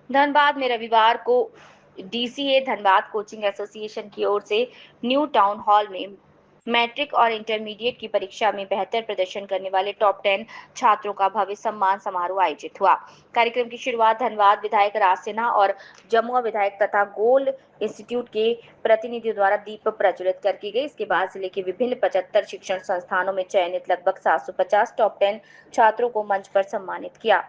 धनबाद में रविवार को डीसीए धनबाद कोचिंग एसोसिएशन की ओर से न्यू टाउन हॉल में मैट्रिक और इंटरमीडिएट की परीक्षा में बेहतर प्रदर्शन करने वाले टॉप 10 छात्रों का भव्य सम्मान समारोह आयोजित हुआ। कार्यक्रम की शुरुआत धनबाद विधायक राज सिन्हा और जमुआ विधायक तथा गोल्ड इंस्टीट्यूट के प्रतिनिधियों द्वारा दीप प्रज्वलित कर की गई। इसके बाद जिले के विभिन्न 75 शिक्षण संस्थानों में चयनित लगभग 750 टॉप 10 छात्रों को मंच पर सम्मानित किया।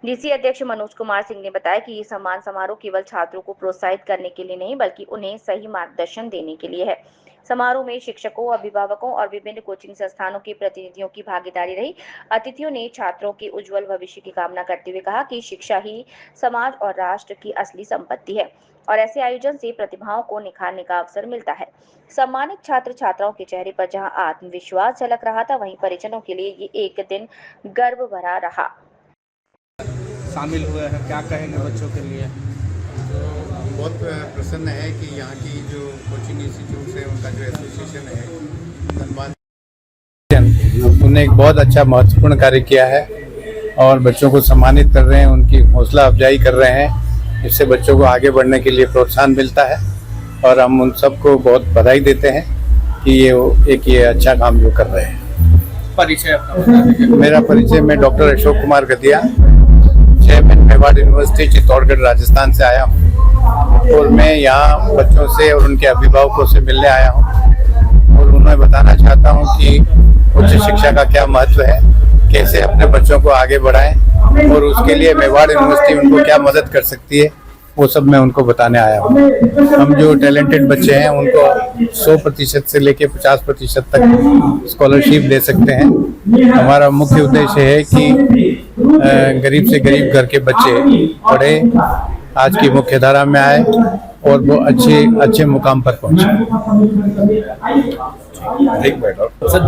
डीसी अध्यक्ष मनोज कुमार सिंह ने बताया कि ये सम्मान समारोह केवल छात्रों को प्रोत्साहित करने के लिए नहीं बल्कि उन्हें सही मार्गदर्शन देने के लिए है। समारोह में शिक्षकों, अभिभावकों और विभिन्न कोचिंग संस्थानों के प्रतिनिधियों की भागीदारी रही। अतिथियों ने छात्रों के उज्जवल भविष्य की कामना करते हुए कहा कि शिक्षा ही समाज और राष्ट्र की असली संपत्ति है और ऐसे आयोजन से प्रतिभाओं को निखारने का अवसर मिलता है। सम्मानित छात्र छात्राओं के चेहरे पर जहां आत्मविश्वास झलक रहा था, वहीं परिजनों के लिए ये एक दिन गर्व भरा रहा। शामिल हुए हैं, क्या कहेंगे बच्चों के लिए? बहुत प्रसन्न है कि यहाँ की जो कोचिंग इंस्टीट्यूट है उनका जो एसोसिएशन है धनबाद, उन्होंने एक बहुत अच्छा महत्वपूर्ण कार्य किया है और बच्चों को सम्मानित कर रहे हैं, उनकी हौसला अफजाई कर रहे हैं। इससे बच्चों को आगे बढ़ने के लिए प्रोत्साहन मिलता है और हम उन सबको बहुत बधाई देते हैं कि ये अच्छा काम जो कर रहे हैं। परिचय? मेरा परिचय, मैं doctor Ashok Kumar Gadia, chairman Mewar university Chittorgarh Rajasthan से आया हूँ और मैं यहाँ बच्चों से और उनके अभिभावकों से मिलने आया हूँ और उन्हें बताना चाहता हूँ कि उच्च शिक्षा का क्या महत्व है, कैसे अपने बच्चों को आगे बढ़ाएं और उसके लिए मेवाड़ यूनिवर्सिटी उनको क्या मदद कर सकती है, वो सब मैं उनको बताने आया हूँ। हम जो टैलेंटेड बच्चे हैं उनको 100% से लेके 50% तक स्कॉलरशिप दे सकते हैं। हमारा मुख्य उद्देश्य है कि गरीब से गरीब घर के बच्चे पढ़े, आज की मुख्य धारा में आए और वो अच्छे मुकाम पर पहुंचे। सर,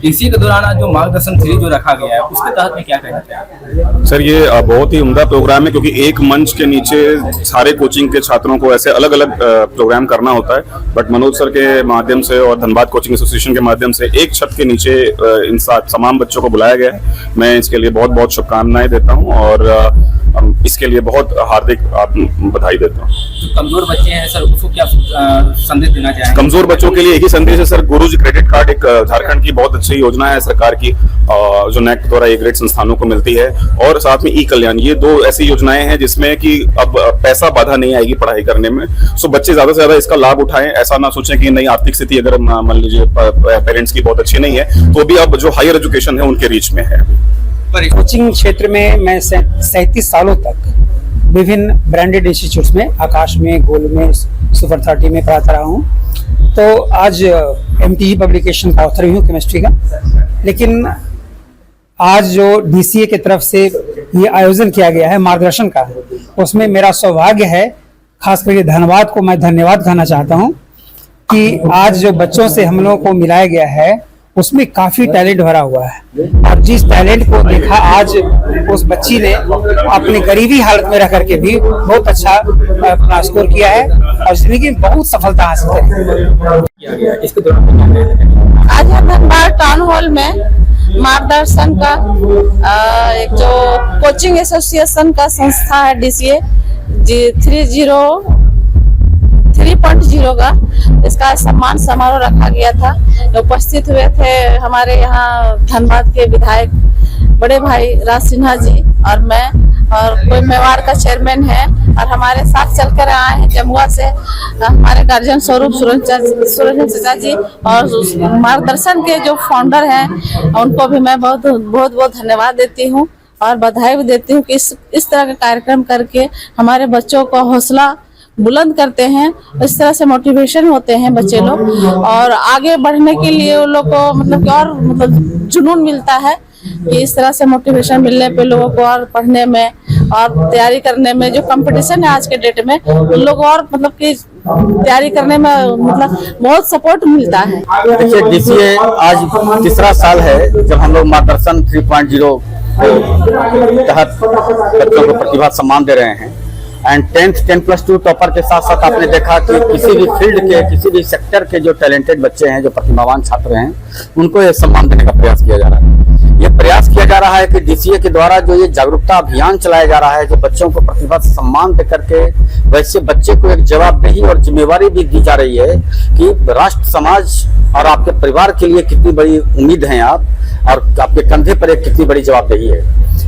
डीसी के दौरान जो मार्गदर्शन फ्री जो रखा गया है उसके तहत में क्या कहते हैं? सर, ये बहुत ही उम्दा प्रोग्राम है क्योंकि एक मंच के नीचे सारे कोचिंग के छात्रों को ऐसे अलग अलग प्रोग्राम करना होता है, बट मनोज सर के माध्यम से और धनबाद कोचिंग एसोसिएशन के माध्यम से एक छत के नीचे इन तमाम बच्चों को बुलाया गया है। मैं इसके लिए बहुत बहुत शुभकामनाएं देता हूँ और इसके लिए बहुत हार्दिक बधाई देता हूँ। कमजोर बच्चे हैं सर, उसको क्या संदेश देना चाहेंगे? कमजोर बच्चों के लिए एक ही संदेश है सर, गुरुजी क्रेडिट कार्ड एक झारखंड की बहुत अच्छी योजना है सरकार की, जो नेक द्वारा ए ग्रेड संस्थानों को मिलती है, और साथ में ई कल्याण, ये दो ऐसी योजनाएं हैं जिसमें कि अब पैसा बाधा नहीं आएगी पढ़ाई करने में। सो बच्चे ज्यादा से ज्यादा इसका लाभ उठाएं। ऐसा ना सोचें कि नहीं, आर्थिक स्थिति अगर मान लीजिए पेरेंट्स की बहुत अच्छी नहीं है तो भी अब जो हायर एजुकेशन है उनके रीच में है। कोचिंग क्षेत्र में मैं 37 सालों तक विभिन्न ब्रांडेड इंस्टीट्यूट्स में, आकाश में, गोल्ड में, सुपर 30 में पढ़ाता रहा हूँ। तो आज MTE पब्लिकेशन का ऑथर भी हूँ केमिस्ट्री का। लेकिन आज जो DCA की तरफ से ये आयोजन किया गया है मार्गदर्शन का, उसमें मेरा सौभाग्य है, खास करके धनबाद को मैं धन्यवाद कहना चाहता हूँ कि आज जो बच्चों से हम लोगों को मिलाया गया है उसमें काफी टैलेंट भरा हुआ है और जिस टैलेंट को देखा आज उस बच्ची ने अपनी गरीबी हालत में रह करके भी बहुत अच्छा अपना स्कोर किया है और जिंदगी में बहुत सफलता हासिल की। इसके दौरान आज हम धनबाद टाउन हॉल में मार्गदर्शन का एक जो कोचिंग एसोसिएशन का संस्था है DCA 3.0 का, इसका सम्मान समारोह रखा गया था। उपस्थित हुए थे हमारे यहाँ धनबाद के विधायक बड़े भाई राज सिन्हा जी और मैं, और कोई मेवाड़ का चेयरमैन है, और हमारे साथ चलकर आए हैं जमुआ से हमारे गार्जियन स्वरूप सुरंजन चाचा जी, और मार्गदर्शन के जो फाउंडर हैं उनको भी मैं बहुत बहुत धन्यवाद देती हूँ और बधाई भी देती हूँ कि इस तरह का कार्यक्रम करके हमारे बच्चों को हौसला बुलंद करते हैं। इस तरह से मोटिवेशन होते हैं बच्चे लोग और आगे बढ़ने के लिए वो लोग को मतलब कि और जुनून मिलता है कि इस तरह से मोटिवेशन मिलने पे लोगों को और पढ़ने में और तैयारी करने में, जो कंपटीशन है आज के डेट में, उन लोग और मतलब कि तैयारी करने में मतलब बहुत सपोर्ट मिलता है। देखिए, DCA आज तीसरा साल है जब हम लोग मार्गदर्शन 3.0 के तहत बच्चों को प्रतिभा सम्मान दे रहे हैं एंड 10+2 टॉपर के साथ साथ आपने देखा कि किसी भी फील्ड के, किसी भी सेक्टर के जो टैलेंटेड बच्चे हैं, जो प्रतिभावान छात्र हैं, उनको ये सम्मान देने का प्रयास किया जा रहा है। ये प्रयास किया जा रहा है कि DCA के द्वारा जो ये जागरूकता अभियान चलाया जा रहा है, जो बच्चों को प्रतिभा से सम्मान दे करके वैसे बच्चे को एक जवाबदेही और जिम्मेवारी भी दी जा रही है कि राष्ट्र, समाज और आपके परिवार के लिए कितनी बड़ी उम्मीद है आप, और आपके कंधे पर एक कितनी बड़ी जवाबदेही है।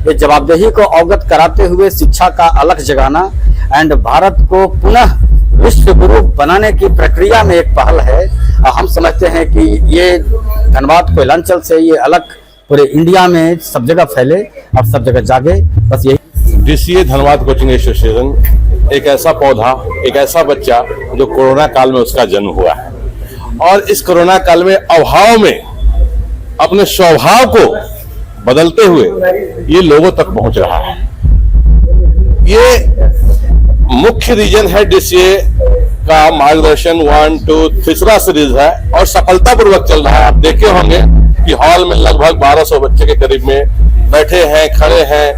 ये जवाबदेही को अवगत कराते हुए शिक्षा का अलख जगाना एंड भारत को पुनः विश्व गुरु बनाने की प्रक्रिया में एक पहल है। हम समझते हैं कि ये धनबाद कोयलांचल से ये अलग पूरे इंडिया में सब जगह फैले और सब जगह जागे, बस यही। DCA धनबाद कोचिंग एसोसिएशन एक ऐसा पौधा, एक ऐसा बच्चा जो कोरोना काल में उसका जन्म हुआ है, और इस कोरोना काल में अभाव में अपने स्वभाव को बदलते हुए ये लोगों तक पहुंच रहा है। ये मुख्य रीजन है DCA का मार्गदर्शन 1, 2, तीसरा सीरीज है और सफलतापूर्वक चल रहा है। आप देखे होंगे कि हॉल में लगभग 1200 बच्चे के करीब में बैठे हैं, खड़े हैं,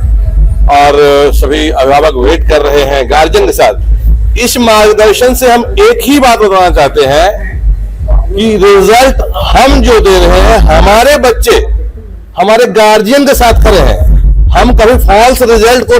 और सभी अभिभावक वेट कर रहे हैं गार्जियन के साथ। इस मार्गदर्शन से हम एक ही बात बताना चाहते हैं कि रिजल्ट हम जो दे रहे हैं, हमारे बच्चे हमारे गार्जियन के साथ खड़े हैं। हम कभी फॉल्स रिजल्ट को